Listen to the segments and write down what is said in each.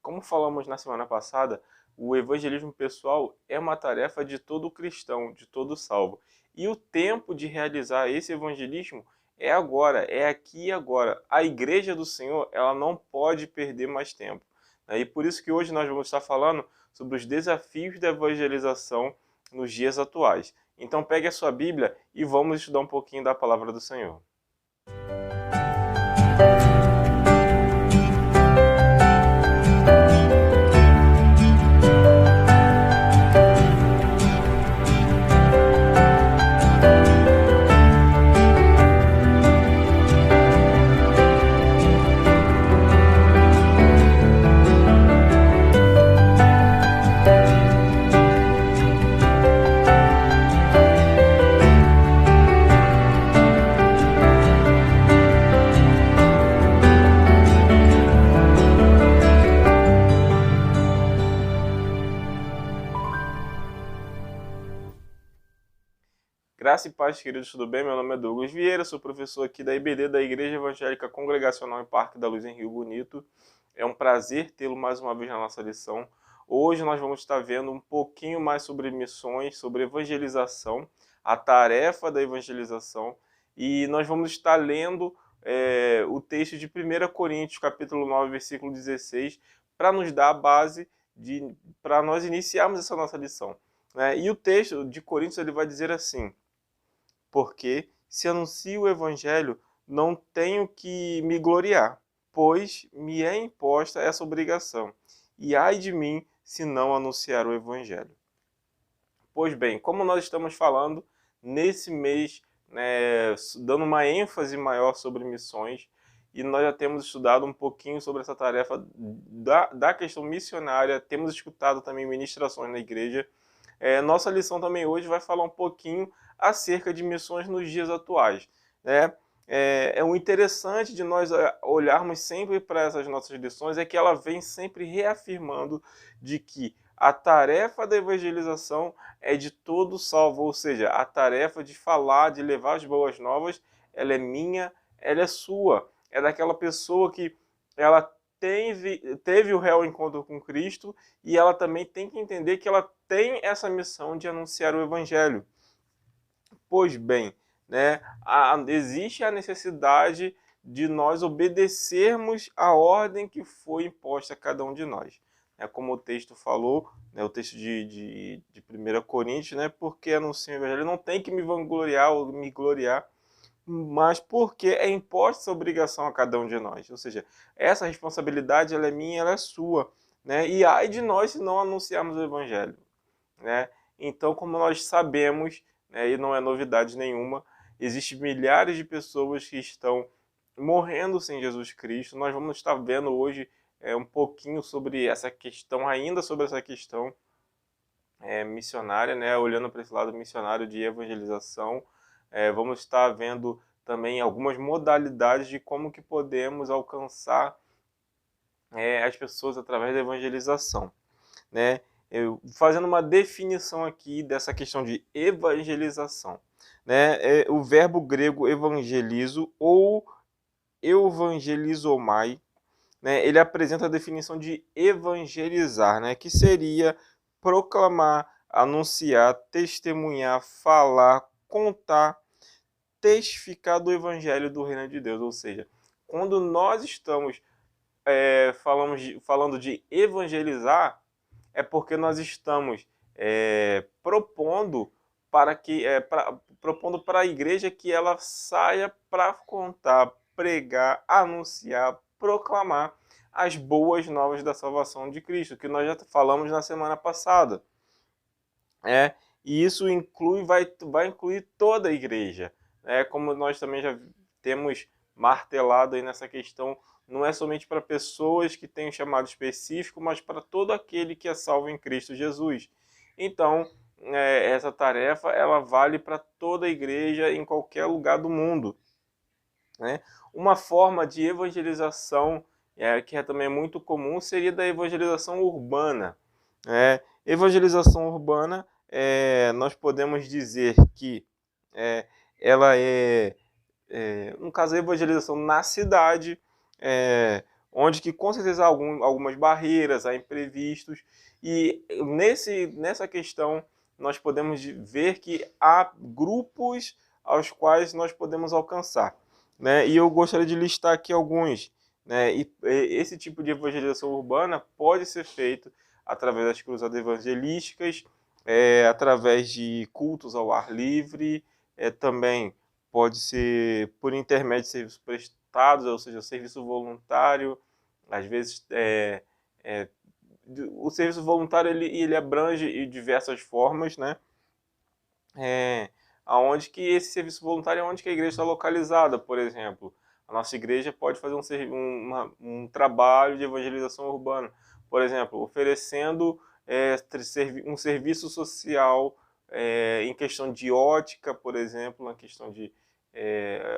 como falamos na semana passada, o evangelismo pessoal é uma tarefa de todo cristão, de todo salvo. E o tempo de realizar esse evangelismo é agora, é aqui e agora. A igreja do Senhor, ela não pode perder mais tempo. E por isso que hoje nós vamos estar falando sobre os desafios da evangelização nos dias atuais. Então pegue a sua Bíblia e vamos estudar um pouquinho da palavra do Senhor. Graça e paz, queridos, tudo bem? Meu nome é Douglas Vieira, sou professor aqui da IBD, da Igreja Evangélica Congregacional em Parque da Luz, em Rio Bonito. É um prazer tê-lo mais uma vez na nossa lição. Hoje nós vamos estar vendo um pouquinho mais sobre missões, sobre evangelização, a tarefa da evangelização, e nós vamos estar lendo o texto de 1 Coríntios, capítulo 9, versículo 16, para nos dar a base para nós iniciarmos essa nossa lição. E o texto de Coríntios ele vai dizer assim: porque se anuncio o evangelho, não tenho que me gloriar, pois me é imposta essa obrigação. E ai de mim se não anunciar o evangelho. Pois bem, como nós estamos falando nesse mês, dando uma ênfase maior sobre missões, e nós já temos estudado um pouquinho sobre essa tarefa da questão missionária, temos escutado também ministrações na igreja. Nossa lição também hoje vai falar um pouquinho acerca de missões nos dias atuais. O interessante de nós olharmos sempre para essas nossas lições é que ela vem sempre reafirmando de que a tarefa da evangelização é de todo salvo, ou seja, a tarefa de falar, de levar as boas novas, ela é minha, ela é sua. É daquela pessoa que ela teve o real encontro com Cristo e ela também tem que entender que ela tem essa missão de anunciar o evangelho. Pois bem, existe a necessidade de nós obedecermos a ordem que foi imposta a cada um de nós. Como o texto falou, o texto de 1 Coríntios, porque anunciar o evangelho não tem que me vangloriar ou me gloriar, mas porque é imposta essa obrigação a cada um de nós. Ou seja, essa responsabilidade ela é minha, ela é sua. E ai de nós se não anunciarmos o evangelho. Então, como nós sabemos, e não é novidade nenhuma, existem milhares de pessoas que estão morrendo sem Jesus Cristo. Nós vamos estar vendo hoje um pouquinho sobre essa questão, ainda sobre essa questão missionária, olhando para esse lado missionário de evangelização. Vamos estar vendo também algumas modalidades de como que podemos alcançar as pessoas através da evangelização. Fazendo uma definição aqui dessa questão de evangelização. O verbo grego evangelizo ou evangelizomai, ele apresenta a definição de evangelizar, que seria proclamar, anunciar, testemunhar, falar, contar, testificar do evangelho do reino de Deus. Ou seja, quando nós estamos falando de evangelizar, é porque nós estamos propondo para a igreja que ela saia para contar, pregar, anunciar, proclamar as boas novas da salvação de Cristo, que nós já falamos na semana passada. E isso vai incluir toda a igreja. Como nós também já temos martelado aí nessa questão, não é somente para pessoas que têm um chamado específico, mas para todo aquele que é salvo em Cristo Jesus. Então, essa tarefa ela vale para toda a igreja em qualquer lugar do mundo. Uma forma de evangelização que também é muito comum seria da evangelização urbana. Evangelização urbana, nós podemos dizer que ela no caso, a evangelização na cidade, onde que com certeza há algumas barreiras, há imprevistos, e nessa questão nós podemos ver que há grupos aos quais nós podemos alcançar, né? E eu gostaria de listar aqui alguns, né? E esse tipo de evangelização urbana pode ser feito através das cruzadas evangelísticas, através de cultos ao ar livre, também pode ser por intermédio de serviços prestados, ou seja, serviço voluntário. Às vezes, o serviço voluntário ele abrange diversas formas, né? Aonde que esse serviço voluntário é onde que a igreja está localizada, por exemplo. A nossa igreja pode fazer um trabalho de evangelização urbana, por exemplo, oferecendo um serviço social em questão de ótica, por exemplo, na questão de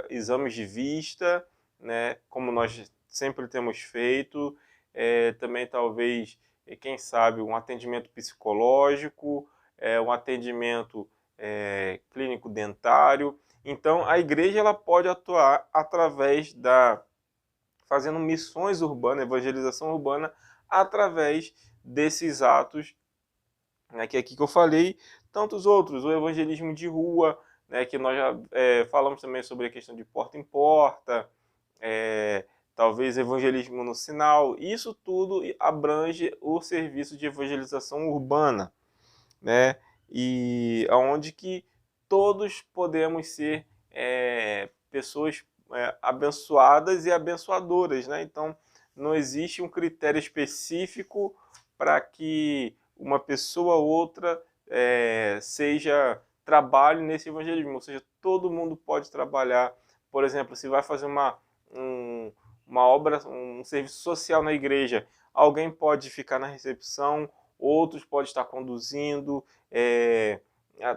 exames de vista, né, como nós sempre temos feito, também talvez, quem sabe, um atendimento psicológico, um atendimento clínico dentário. Então, a igreja ela pode atuar através fazendo missões urbanas, evangelização urbana, através desses atos, né, que é aqui que eu falei, tantos outros, o evangelismo de rua, né, que nós já falamos também sobre a questão de porta em porta, talvez evangelismo no sinal, isso tudo abrange o serviço de evangelização urbana, né? E aonde que todos podemos ser pessoas abençoadas e abençoadoras, né? Então, não existe um critério específico para que uma pessoa ou outra trabalhe nesse evangelismo, ou seja, todo mundo pode trabalhar. Por exemplo, se vai fazer uma obra, um serviço social na igreja, alguém pode ficar na recepção, outros podem estar conduzindo,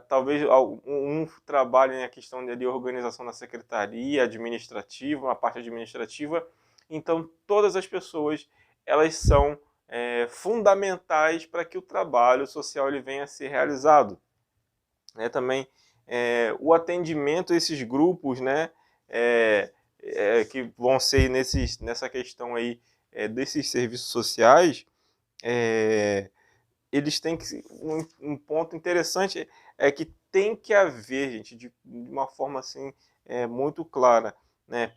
talvez um trabalhe na questão de organização da secretaria administrativa, uma parte administrativa. Então, todas as pessoas elas são fundamentais para que o trabalho social ele venha a ser realizado. Também o atendimento a esses grupos, né, que vão ser nessa questão aí desses serviços sociais, eles têm que um ponto interessante é que tem que haver, gente, de uma forma assim muito clara, né?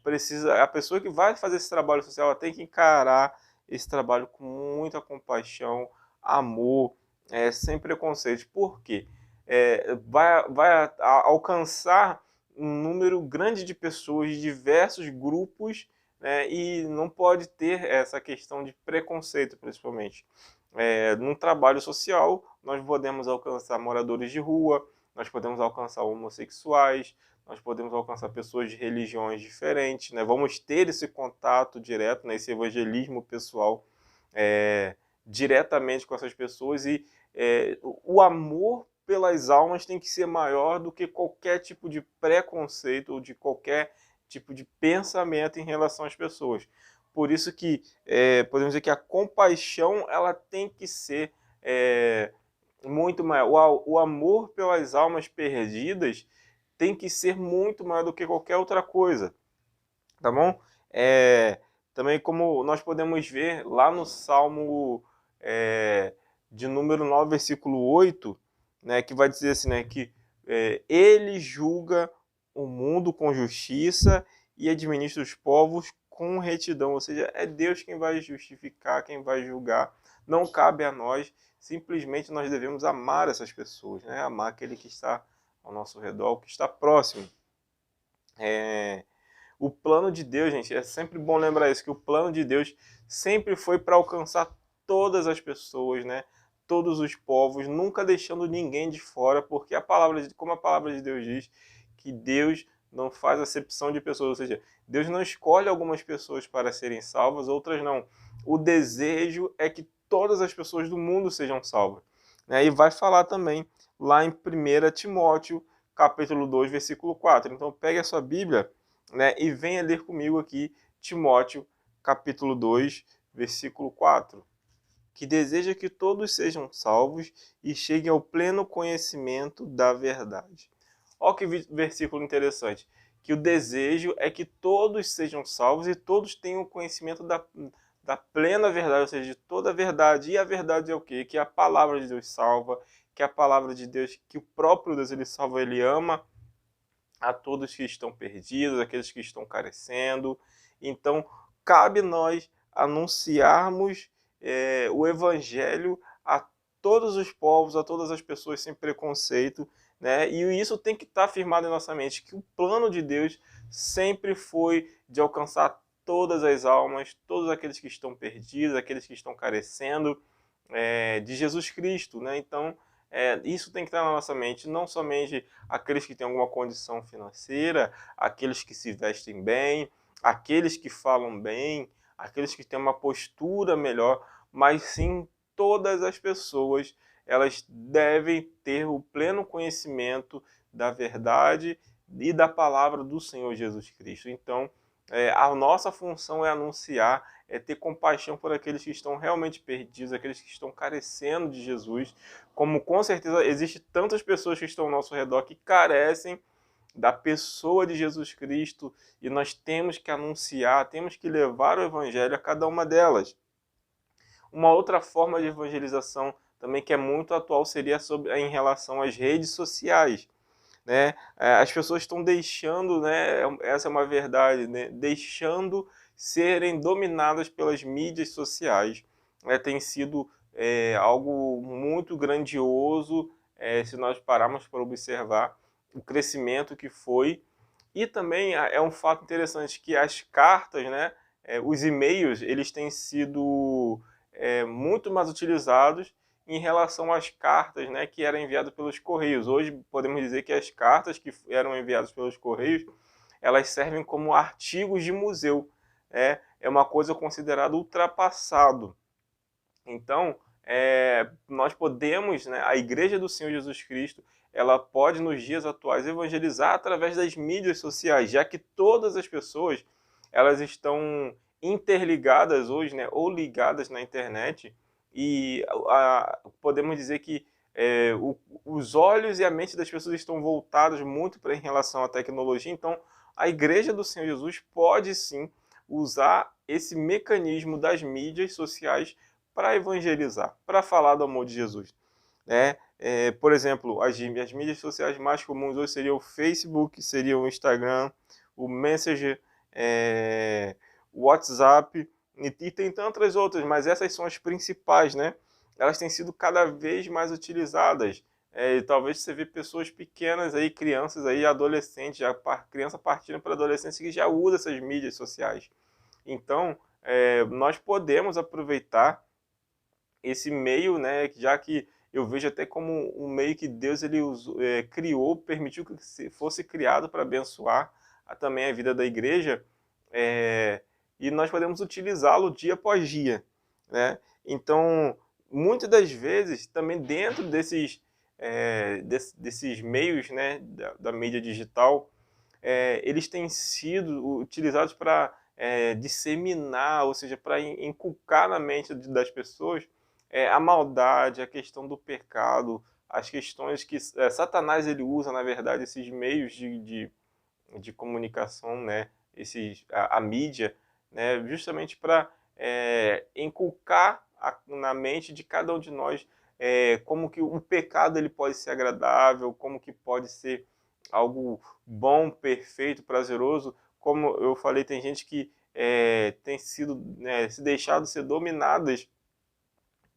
A pessoa que vai fazer esse trabalho social, ela tem que encarar esse trabalho com muita compaixão, amor, sem preconceito. Por quê? Vai alcançar um número grande de pessoas de diversos grupos, né? E não pode ter essa questão de preconceito, principalmente. Num trabalho social, nós podemos alcançar moradores de rua, nós podemos alcançar homossexuais, nós podemos alcançar pessoas de religiões diferentes, né? Vamos ter esse contato direto, né? Esse evangelismo pessoal diretamente com essas pessoas, e o amor pelas almas tem que ser maior do que qualquer tipo de preconceito ou de qualquer tipo de pensamento em relação às pessoas. Por isso que podemos dizer que a compaixão ela tem que ser muito maior. O amor pelas almas perdidas tem que ser muito maior do que qualquer outra coisa, tá bom? Também como nós podemos ver lá no Salmo de número 9, versículo 8, né, que vai dizer assim, né, que ele julga o mundo com justiça e administra os povos com retidão, ou seja, é Deus quem vai justificar, quem vai julgar. Não cabe a nós, simplesmente nós devemos amar essas pessoas, né? Amar aquele que está ao nosso redor, que está próximo. O plano de Deus, gente, é sempre bom lembrar isso, que o plano de Deus sempre foi para alcançar todas as pessoas, né? Todos os povos, nunca deixando ninguém de fora, porque como a palavra de Deus diz, que Deus não faz acepção de pessoas, ou seja, Deus não escolhe algumas pessoas para serem salvas, outras não. O desejo é que todas as pessoas do mundo sejam salvas, né? E vai falar também lá em 1 Timóteo, capítulo 2, versículo 4. Então pegue a sua Bíblia, né, e venha ler comigo aqui Timóteo, capítulo 2, versículo 4. Que deseja que todos sejam salvos e cheguem ao pleno conhecimento da verdade. Olha que versículo interessante. Que o desejo é que todos sejam salvos e todos tenham conhecimento da plena verdade, ou seja, de toda a verdade. E a verdade é o quê? Que a palavra de Deus salva, que a palavra de Deus, que o próprio Deus ele salva, ele ama a todos que estão perdidos, aqueles que estão carecendo. Então, cabe nós anunciarmos o evangelho a todos os povos, a todas as pessoas sem preconceito, né? E isso tem que estar firmado em nossa mente, que o plano de Deus sempre foi de alcançar todas as almas, todos aqueles que estão perdidos, aqueles que estão carecendo de Jesus Cristo, né? Então, isso tem que estar na nossa mente, não somente aqueles que têm alguma condição financeira, aqueles que se vestem bem, aqueles que falam bem, aqueles que têm uma postura melhor, mas sim todas as pessoas, elas devem ter o pleno conhecimento da verdade e da palavra do Senhor Jesus Cristo. Então, a nossa função é anunciar, é ter compaixão por aqueles que estão realmente perdidos, aqueles que estão carecendo de Jesus, como com certeza existe tantas pessoas que estão ao nosso redor que carecem da pessoa de Jesus Cristo, e nós temos que anunciar, temos que levar o evangelho a cada uma delas. Uma outra forma de evangelização também que é muito atual seria em relação às redes sociais, né? As pessoas estão deixando, né? Essa é uma verdade, né? Deixando serem dominadas pelas mídias sociais. Tem sido algo muito grandioso, se nós pararmos para observar o crescimento que foi. E também é um fato interessante que as cartas, né? Os e-mails, eles têm sido muito mais utilizados em relação às cartas, né, que eram enviadas pelos Correios. Hoje podemos dizer que as cartas que eram enviadas pelos Correios, elas servem como artigos de museu. É uma coisa considerada ultrapassado. Então, nós podemos, né, a Igreja do Senhor Jesus Cristo, ela pode nos dias atuais evangelizar através das mídias sociais, já que todas as pessoas elas estão interligadas hoje, né, ou ligadas na internet, e podemos dizer que os olhos e a mente das pessoas estão voltados muito em relação à tecnologia. Então, a Igreja do Senhor Jesus pode sim usar esse mecanismo das mídias sociais para evangelizar, para falar do amor de Jesus, né? Por exemplo, as mídias sociais mais comuns hoje seriam o Facebook, seria o Instagram, o Messenger, o WhatsApp, e tem tantas outras, mas essas são as principais, né? Elas têm sido cada vez mais utilizadas. Talvez você vê pessoas pequenas aí, crianças aí, adolescentes, já criança partindo para adolescência que já usa essas mídias sociais. Então, nós podemos aproveitar esse meio, né, já que eu vejo até como um meio que Deus ele usou, criou, permitiu que fosse criado para abençoar também a vida da igreja, e nós podemos utilizá-lo dia após dia, né? Então, muitas das vezes, também dentro desses meios, né, da mídia digital, eles têm sido utilizados para disseminar, ou seja, para inculcar na mente das pessoas a maldade, a questão do pecado, as questões que Satanás ele usa, na verdade, esses meios de comunicação, né, a mídia, né, justamente para inculcar na mente de cada um de nós como que o pecado ele pode ser agradável, como que pode ser algo bom, perfeito, prazeroso. Como eu falei, tem gente que tem sido se deixado ser dominadas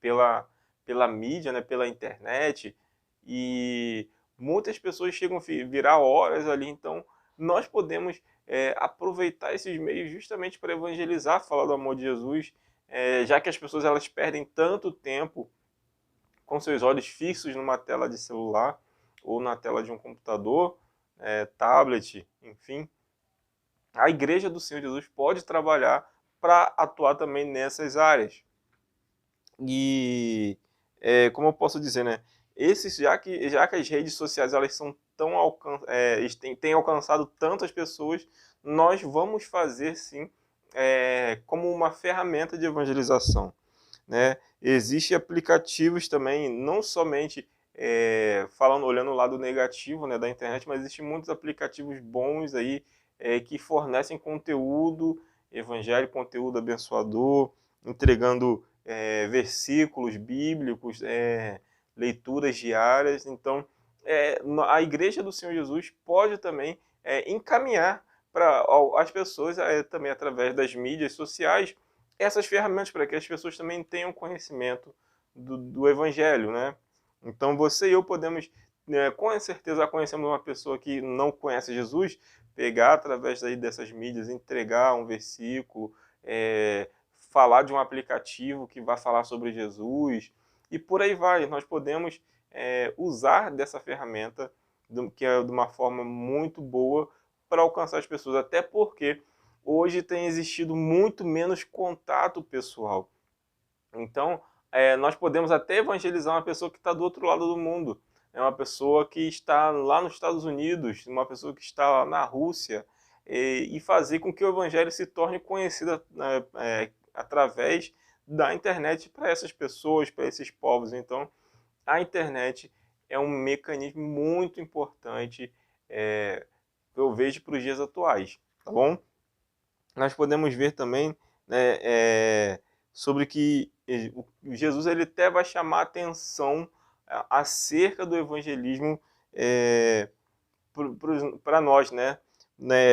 pela mídia, né, pela internet, e muitas pessoas chegam a virar horas ali. Então nós podemos aproveitar esses meios justamente para evangelizar, falar do amor de Jesus, já que as pessoas elas perdem tanto tempo com seus olhos fixos numa tela de celular ou na tela de um computador, tablet, enfim. A Igreja do Senhor Jesus pode trabalhar para atuar também nessas áreas. E como eu posso dizer, né? Já que as redes sociais elas são têm alcançado tantas pessoas, nós vamos fazer sim como uma ferramenta de evangelização, né? Existem aplicativos também, não somente olhando o lado negativo, né, da internet, mas existem muitos aplicativos bons aí que fornecem conteúdo evangélico, conteúdo abençoador, entregando versículos bíblicos, leituras diárias. Então, a Igreja do Senhor Jesus pode também encaminhar para as pessoas, também através das mídias sociais, essas ferramentas para que as pessoas também tenham conhecimento do Evangelho, né? Então, você e eu podemos, com certeza, conhecemos uma pessoa que não conhece Jesus, pegar através dessas mídias, entregar um versículo, falar de um aplicativo que vai falar sobre Jesus, e por aí vai. Nós podemos usar dessa ferramenta, que é de uma forma muito boa, para alcançar as pessoas, até porque hoje tem existido muito menos contato pessoal. Então, nós podemos até evangelizar uma pessoa que está do outro lado do mundo. É uma pessoa que está lá nos Estados Unidos, uma pessoa que está lá na Rússia, e fazer com que o evangelho se torne conhecido através da internet para essas pessoas, para esses povos. Então, a internet é um mecanismo muito importante, eu vejo, para os dias atuais, tá bom? Nós podemos ver também, né, sobre que Jesus ele até vai chamar a atenção acerca do evangelismo para nós, né?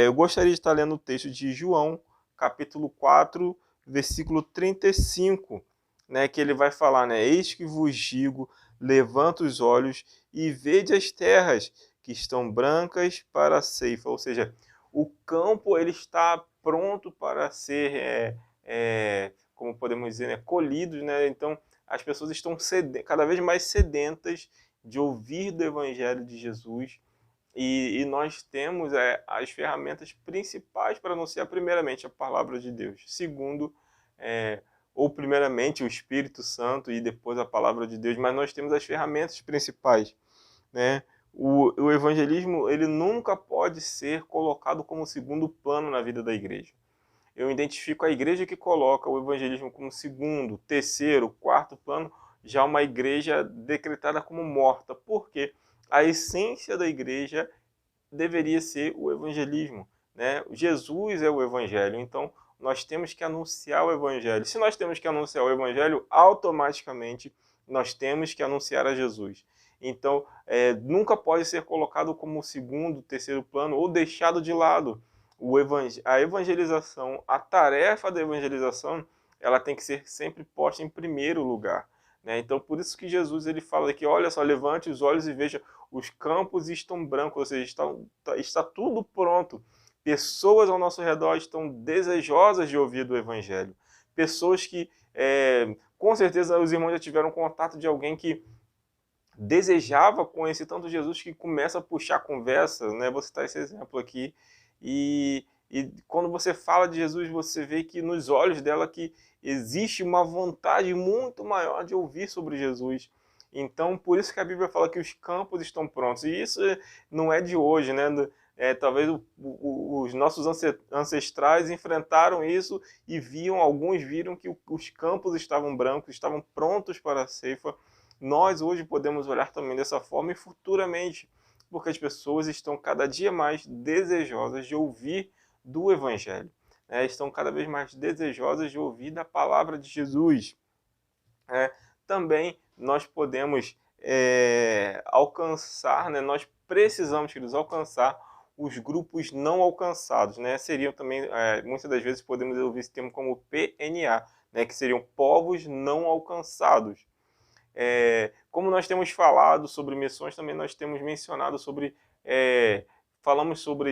Eu gostaria de estar lendo o texto de João, capítulo 4, versículo 35, né, que ele vai falar, né? Eis que vos digo, levanta os olhos e vede as terras que estão brancas para a ceifa. Ou seja, o campo ele está pronto para ser, como podemos dizer, né, colhidos, né? Então, as pessoas estão cada vez mais sedentas de ouvir do Evangelho de Jesus, e nós temos as ferramentas principais para anunciar, primeiramente, a palavra de Deus. Segundo, ou primeiramente o Espírito Santo e depois a palavra de Deus, mas nós temos as ferramentas principais, né? O evangelismo ele nunca pode ser colocado como segundo plano na vida da igreja. Eu identifico a igreja que coloca o evangelismo como segundo, terceiro, quarto plano, já uma igreja decretada como morta. Por quê? A essência da igreja deveria ser o evangelismo, né? Jesus é o evangelho, então nós temos que anunciar o evangelho. Se nós temos que anunciar o evangelho, automaticamente nós temos que anunciar a Jesus. Então, nunca pode ser colocado como segundo, terceiro plano ou deixado de lado. A evangelização, a tarefa da evangelização, ela tem que ser sempre posta em primeiro lugar, né? Então, por isso que Jesus ele fala aqui, olha só, levante os olhos e veja, os campos estão brancos, ou seja, está tudo pronto. Pessoas ao nosso redor estão desejosas de ouvir do Evangelho. Pessoas que, com certeza, os irmãos já tiveram contato de alguém que desejava conhecer tanto Jesus que começa a puxar conversa, né? Vou citar esse exemplo aqui. E quando você fala de Jesus, você vê que nos olhos dela que existe uma vontade muito maior de ouvir sobre Jesus. Então, por isso que a Bíblia fala que os campos estão prontos. E isso não é de hoje, né? Talvez os nossos ancestrais enfrentaram isso e alguns viram que os campos estavam brancos, estavam prontos para a ceifa. Nós hoje podemos olhar também dessa forma e futuramente, porque as pessoas estão cada dia mais desejosas de ouvir do Evangelho, né? Estão cada vez mais desejosas de ouvir da palavra de Jesus. Também nós podemos alcançar, né? Nós precisamos, queridos, alcançar os grupos não alcançados, né? Seriam também, muitas das vezes podemos ouvir esse termo como PNA, né? Que seriam povos não alcançados. Como nós temos falado sobre missões, também nós temos mencionado sobre,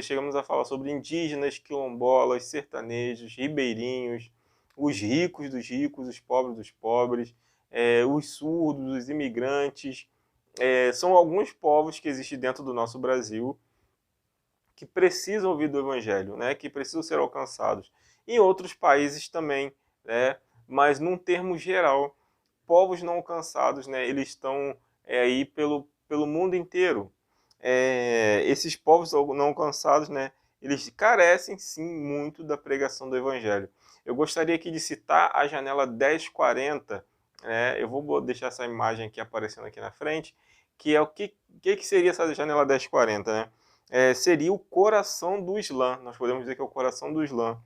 chegamos a falar sobre indígenas, quilombolas, sertanejos, ribeirinhos, os ricos dos ricos, os pobres dos pobres, os surdos, os imigrantes. São alguns povos que existem dentro do nosso Brasil que precisam ouvir do Evangelho, né, que precisam ser alcançados. Em outros países também, né, mas num termo geral, povos não alcançados, né, eles estão aí pelo mundo inteiro. Esses povos não alcançados, né, eles carecem sim muito da pregação do Evangelho. Eu gostaria aqui de citar a janela 1040, eu vou deixar essa imagem aqui aparecendo aqui na frente, que é o que seria essa janela 1040, né? Seria o coração do Islã, nós podemos dizer que é o coração do Islã,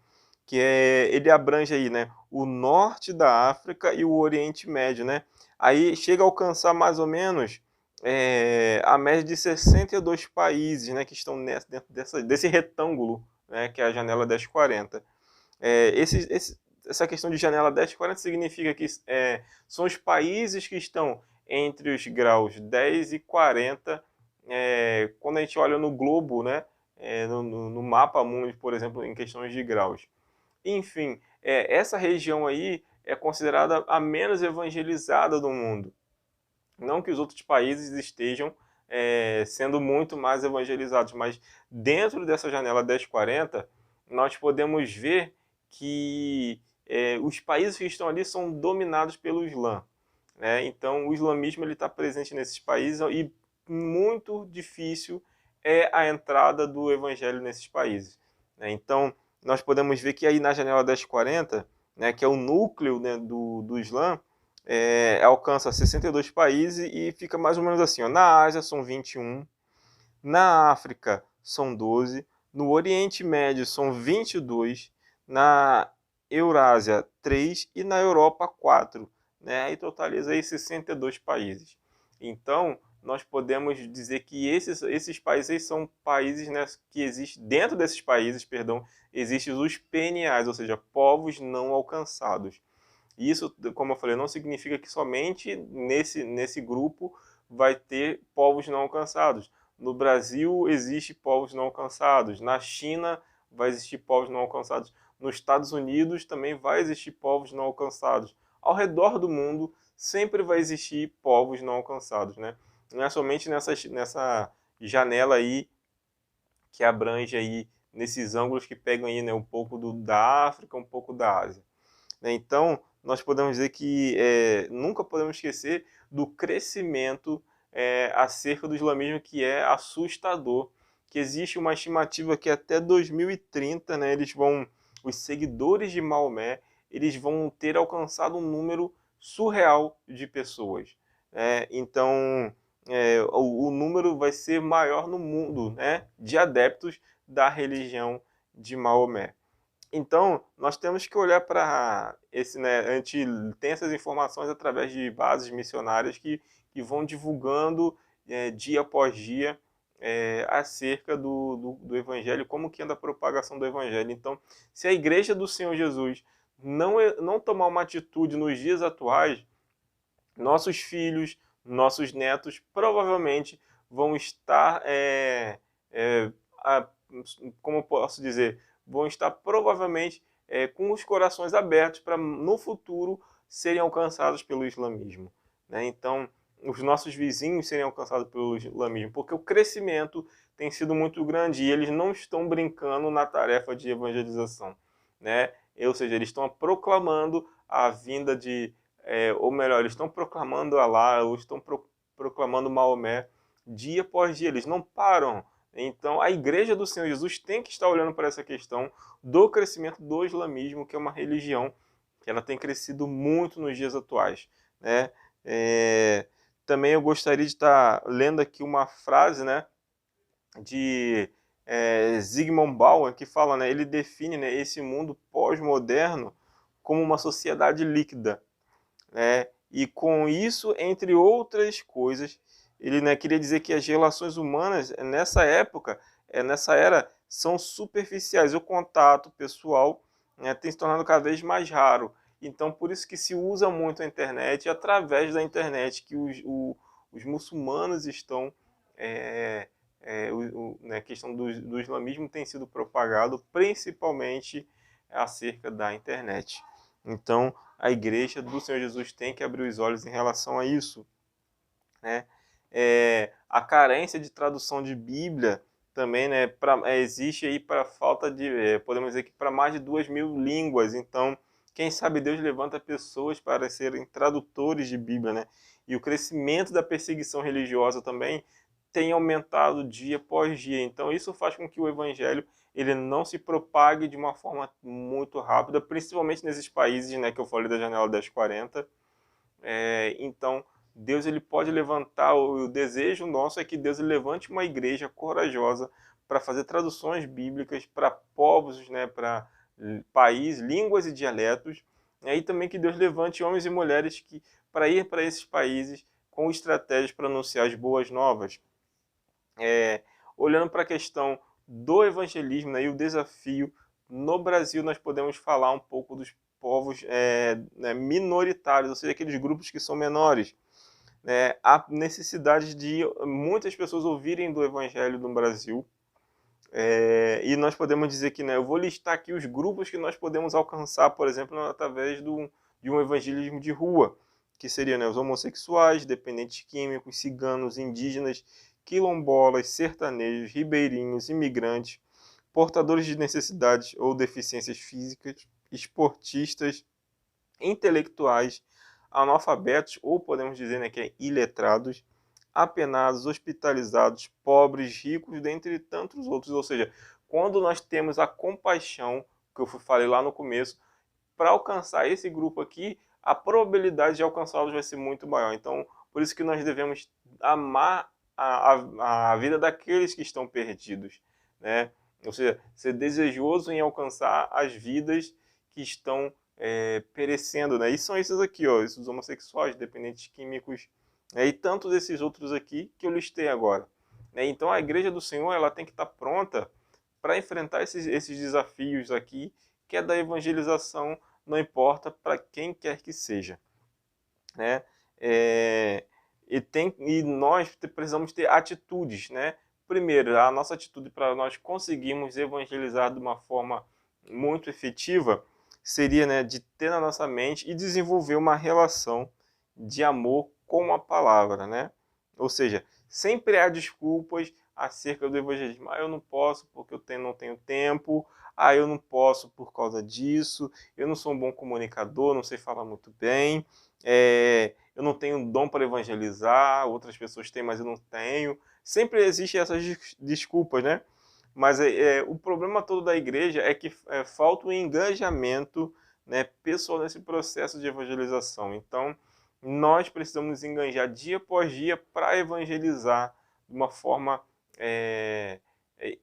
ele abrange aí, né, o norte da África e o Oriente Médio, né? Aí chega a alcançar mais ou menos a média de 62 países, né, que estão dentro desse retângulo, né, que é a janela 1040. Essa questão de janela 1040 significa que são os países que estão entre os graus 10 e 40, quando a gente olha no globo, né, no mapa mundo, por exemplo, em questões de graus. Enfim, essa região aí é considerada a menos evangelizada do mundo. Não que os outros países estejam sendo muito mais evangelizados, mas dentro dessa janela 1040, nós podemos ver que os países que estão ali são dominados pelo Islã. Né? Então, o islamismo está presente nesses países e muito difícil é a entrada do evangelho nesses países. Né? Então, nós podemos ver que aí na janela 1040, né, que é o núcleo, né, do Islã, alcança 62 países e fica mais ou menos assim. Ó, na Ásia são 21, na África são 12, no Oriente Médio são 22, na Eurásia 3 e na Europa 4. Né? Aí totaliza aí 62 países. Então, nós podemos dizer que esses países são países, né, que existem, dentro desses países, perdão, existem os PNAs, ou seja, povos não alcançados. Isso, como eu falei, não significa que somente nesse grupo vai ter povos não alcançados. No Brasil existe povos não alcançados, na China vai existir povos não alcançados, nos Estados Unidos também vai existir povos não alcançados. Ao redor do mundo sempre vai existir povos não alcançados, né? Não é somente nessa janela aí que abrange aí nesses ângulos que pegam aí, né, um pouco da África, um pouco da Ásia. Então, nós podemos dizer que nunca podemos esquecer do crescimento acerca do islamismo, que é assustador, que existe uma estimativa que até 2030, né, os seguidores de Maomé, eles vão ter alcançado um número surreal de pessoas. Então, o número vai ser maior no mundo, né, de adeptos da religião de Maomé. Então, nós temos que olhar para esse, né, a gente tem essas informações através de bases missionárias que vão divulgando dia após dia acerca do Evangelho, como que anda a propagação do Evangelho. Então, se a Igreja do Senhor Jesus não tomar uma atitude nos dias atuais, nossos filhos, nossos netos provavelmente vão estar, como eu posso dizer, vão estar provavelmente com os corações abertos para no futuro serem alcançados pelo islamismo. Né? Então, os nossos vizinhos serem alcançados pelo islamismo, porque o crescimento tem sido muito grande e eles não estão brincando na tarefa de evangelização. Né? Ou seja, eles estão proclamando a vinda ou melhor, eles estão proclamando Alá, ou estão proclamando Maomé dia após dia, eles não param. Então, a Igreja do Senhor Jesus tem que estar olhando para essa questão do crescimento do islamismo, que é uma religião que ela tem crescido muito nos dias atuais. Né? Também eu gostaria de estar lendo aqui uma frase, né, de Zygmunt Bauman, que fala, né, ele define, né, esse mundo pós-moderno como uma sociedade líquida. E com isso, entre outras coisas, ele, né, queria dizer que as relações humanas nessa época, nessa era, são superficiais. O contato pessoal tem se tornado cada vez mais raro. Então, por isso que se usa muito a internet, e através da internet que os muçulmanos estão... a questão do islamismo tem sido propagado principalmente acerca da internet. Então, a Igreja do Senhor Jesus tem que abrir os olhos em relação a isso. Né? A carência de tradução de Bíblia também, né, existe aí para falta de, podemos dizer que para mais de 2.000 línguas. Então, quem sabe Deus levanta pessoas para serem tradutores de Bíblia. Né? E o crescimento da perseguição religiosa também tem aumentado dia após dia. Então, isso faz com que o Evangelho ele não se propague de uma forma muito rápida, principalmente nesses países, né, que eu falei da janela 1040. Então, Deus ele pode levantar, o desejo nosso é que Deus levante uma igreja corajosa para fazer traduções bíblicas para povos, né, para país, línguas e dialetos, e também que Deus levante homens e mulheres para ir para esses países com estratégias para anunciar as boas novas. Olhando para a questão do evangelismo, né, e o desafio, no Brasil nós podemos falar um pouco dos povos minoritários, ou seja, aqueles grupos que são menores. Há necessidade de muitas pessoas ouvirem do evangelho no Brasil, e nós podemos dizer que, eu vou listar aqui os grupos que nós podemos alcançar, por exemplo, através de um evangelismo de rua, que seria os homossexuais, dependentes químicos, ciganos, indígenas, quilombolas, sertanejos, ribeirinhos, imigrantes, portadores de necessidades ou deficiências físicas, esportistas, intelectuais, analfabetos, ou podemos dizer que é iletrados, apenados, hospitalizados, pobres, ricos, dentre tantos outros. Ou seja, quando nós temos a compaixão, que eu falei lá no começo, para alcançar esse grupo aqui, a probabilidade de alcançá-los vai ser muito maior. Então, por isso que nós devemos amar a vida daqueles que estão perdidos, né? Ou seja, ser desejoso em alcançar as vidas que estão perecendo, né? E são esses aqui, esses homossexuais, dependentes químicos, e tantos desses outros aqui que eu listei agora. Então a igreja do Senhor ela tem que estar pronta para enfrentar esses desafios aqui, que é da evangelização, não importa para quem quer que seja, né? E nós precisamos ter atitudes, né? Primeiro, a nossa atitude para nós conseguirmos evangelizar de uma forma muito efetiva seria, de ter na nossa mente e desenvolver uma relação de amor com a palavra, né? Ou seja, sempre há desculpas acerca do evangelismo. Eu não posso porque eu não tenho tempo. Eu não posso por causa disso. Eu não sou um bom comunicador, não sei falar muito bem. Eu não tenho dom para evangelizar. Outras pessoas têm, mas eu não tenho. Sempre existem essas desculpas, né? Mas o problema todo da igreja é que falta um engajamento, pessoal nesse processo de evangelização. Então, nós precisamos nos engajar dia após dia para evangelizar de uma forma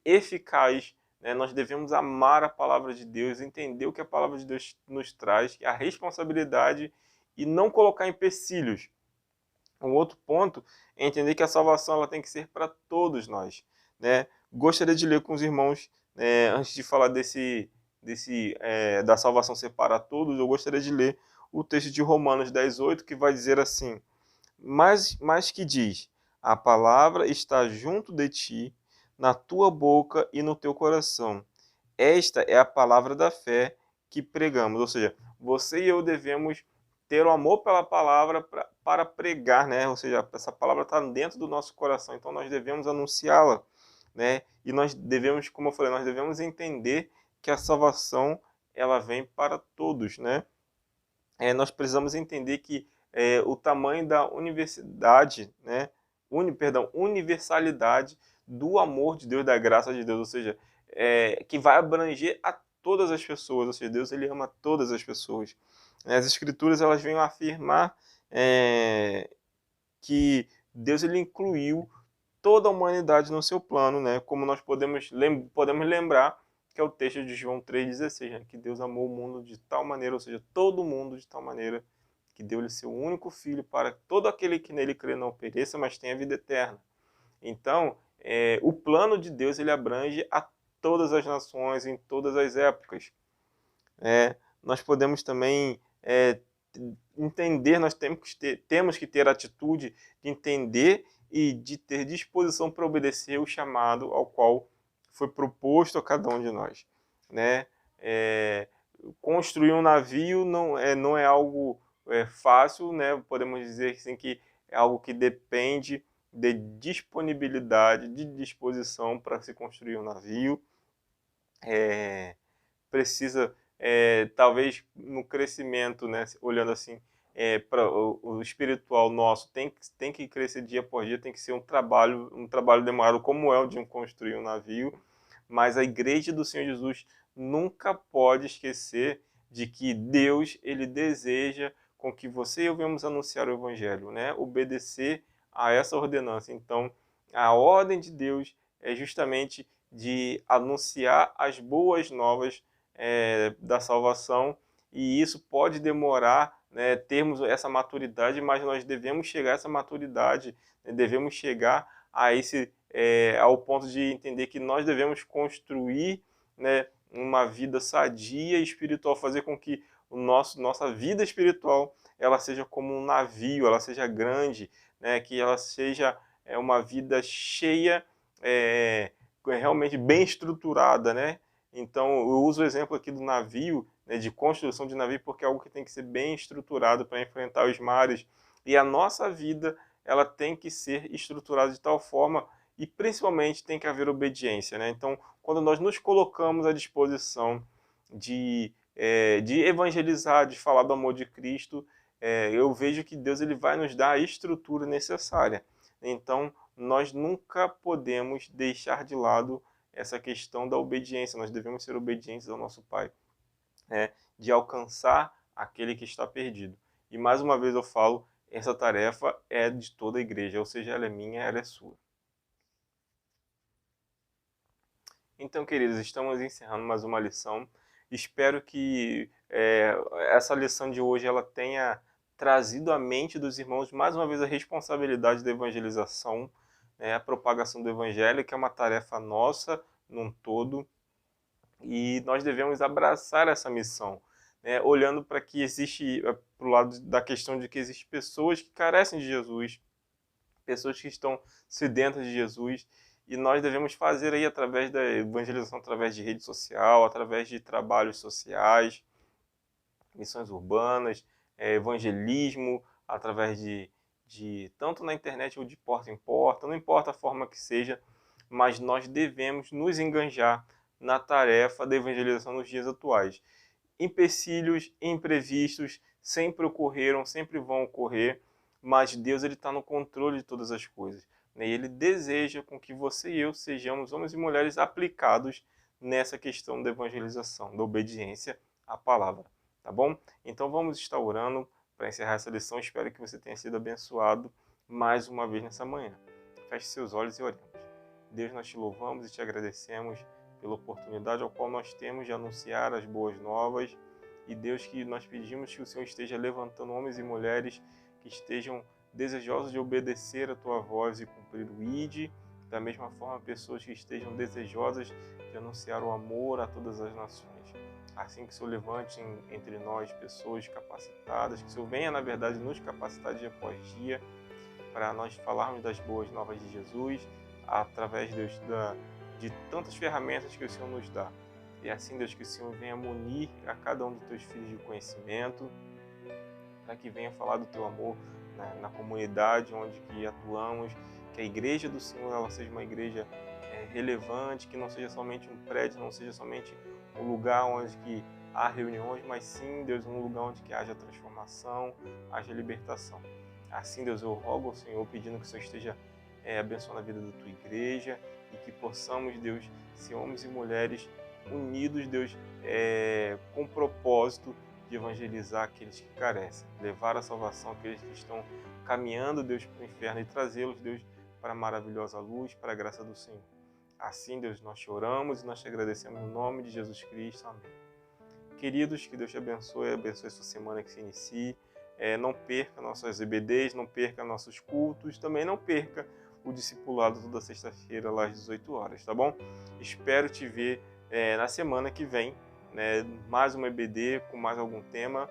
eficaz. Nós devemos amar a palavra de Deus, entender o que a palavra de Deus nos traz, a responsabilidade e não colocar empecilhos. Um outro ponto é entender que a salvação ela tem que ser para todos nós, né? Gostaria de ler com os irmãos, antes de falar da salvação ser para todos, eu gostaria de ler o texto de Romanos 10:8, que vai dizer assim: mas que diz, a palavra está junto de ti, na tua boca e no teu coração. Esta é a palavra da fé que pregamos. Ou seja, você e eu devemos ter o amor pela palavra para pregar, né? Ou seja, essa palavra está dentro do nosso coração, então nós devemos anunciá-la, né? E nós devemos, como eu falei, nós devemos entender que a salvação ela vem para todos, né? Nós precisamos entender que o tamanho da universalidade, né? Universalidade do amor de Deus, da graça de Deus, ou seja, que vai abranger a todas as pessoas, ou seja, Deus ele ama todas as pessoas. As Escrituras elas vêm afirmar que Deus ele incluiu toda a humanidade no seu plano, né? Como nós podemos lembrar que é o texto de João 3,16, né? Que Deus amou o mundo de tal maneira, ou seja, todo mundo de tal maneira, que deu-lhe seu único filho para que todo aquele que nele crê não pereça, mas tenha vida eterna. Então, o plano de Deus ele abrange a todas as nações, em todas as épocas. Nós podemos também entender, nós temos que ter a atitude de entender e de ter disposição para obedecer o chamado ao qual foi proposto a cada um de nós, né? Construir um navio não é algo fácil, né? Podemos dizer assim, que é algo que depende de disponibilidade, de disposição para se construir um navio. Precisa, talvez no crescimento, né? Olhando assim, para o espiritual nosso, tem que crescer dia por dia, tem que ser um trabalho demorado, como é o de construir um navio, mas a igreja do Senhor Jesus nunca pode esquecer de que Deus ele deseja com que você e eu venhamos anunciar o evangelho, né? Obedecer a essa ordenança. Então, a ordem de Deus é justamente de anunciar as boas novas da salvação, e isso pode demorar, né, termos essa maturidade, mas nós devemos chegar a essa maturidade, né, devemos chegar a ao ponto de entender que nós devemos construir, né, uma vida sadia e espiritual, fazer com que nossa vida espiritual ela seja como um navio, ela seja grande, né, que ela seja uma vida cheia, é, realmente bem estruturada, né? Então eu uso o exemplo aqui do navio, né, de construção de navio, porque é algo que tem que ser bem estruturado para enfrentar os mares. E a nossa vida ela tem que ser estruturada de tal forma e principalmente tem que haver obediência, né? Então quando nós nos colocamos à disposição de evangelizar, de falar do amor de Cristo, eu vejo que Deus ele vai nos dar a estrutura necessária. Então, nós nunca podemos deixar de lado essa questão da obediência. Nós devemos ser obedientes ao nosso Pai, né? De alcançar aquele que está perdido. E mais uma vez eu falo, essa tarefa é de toda a igreja, ou seja, ela é minha, ela é sua. Então, queridos, estamos encerrando mais uma lição. Espero que essa lição de hoje ela tenha trazido à mente dos irmãos mais uma vez a responsabilidade da evangelização, né, a propagação do evangelho, que é uma tarefa nossa num todo, e nós devemos abraçar essa missão, né, olhando para que existe, para o lado da questão de que existem pessoas que carecem de Jesus, pessoas que estão sedentas de Jesus, e nós devemos fazer aí através da evangelização, através de rede social, através de trabalhos sociais, missões urbanas, evangelismo, através de tanto na internet ou de porta em porta, não importa a forma que seja, mas nós devemos nos enganjar na tarefa da evangelização nos dias atuais. Empecilhos, imprevistos, sempre ocorreram, sempre vão ocorrer, mas Deus está no controle de todas as coisas, né? E Ele deseja com que você e eu sejamos homens e mulheres aplicados nessa questão da evangelização, da obediência à palavra, tá bom? Então vamos estar orando para encerrar essa lição. Espero que você tenha sido abençoado mais uma vez nessa manhã. Feche seus olhos e oremos. Deus, nós te louvamos e te agradecemos pela oportunidade ao qual nós temos de anunciar as boas novas. E Deus, que nós pedimos que o Senhor esteja levantando homens e mulheres que estejam desejosos de obedecer a tua voz e cumprir o ID. Da mesma forma, pessoas que estejam desejosas de anunciar o amor a todas as nações. Assim que o Senhor levante entre nós pessoas capacitadas, que o Senhor venha, na verdade, nos capacitar dia após dia, para nós falarmos das boas novas de Jesus, através, Deus, de tantas ferramentas que o Senhor nos dá. E assim, Deus, que o Senhor venha munir a cada um dos teus filhos de conhecimento, para que venha falar do teu amor na comunidade onde que atuamos, que a igreja do Senhor ela seja uma igreja relevante, que não seja somente um prédio, não seja somente um lugar onde que há reuniões, mas sim, Deus, um lugar onde que haja transformação, haja libertação. Assim, Deus, eu rogo ao Senhor pedindo que o Senhor esteja abençoando a vida da tua igreja e que possamos, Deus, ser homens e mulheres unidos, Deus, com propósito de evangelizar aqueles que carecem, levar a salvação àqueles que estão caminhando, Deus, para o inferno e trazê-los, Deus, para a maravilhosa luz, para a graça do Senhor. Assim, Deus, nós te oramos e nós te agradecemos no nome de Jesus Cristo. Amém. Queridos, que Deus te abençoe essa semana que se inicie. Não perca nossas EBDs, não perca nossos cultos, também não perca o discipulado toda sexta-feira, lá às 18 horas, tá bom? Espero te ver na semana que vem, né, mais uma EBD com mais algum tema,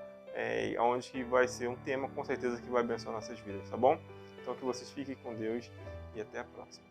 onde vai ser um tema com certeza que vai abençoar nossas vidas, tá bom? Então que vocês fiquem com Deus e até a próxima.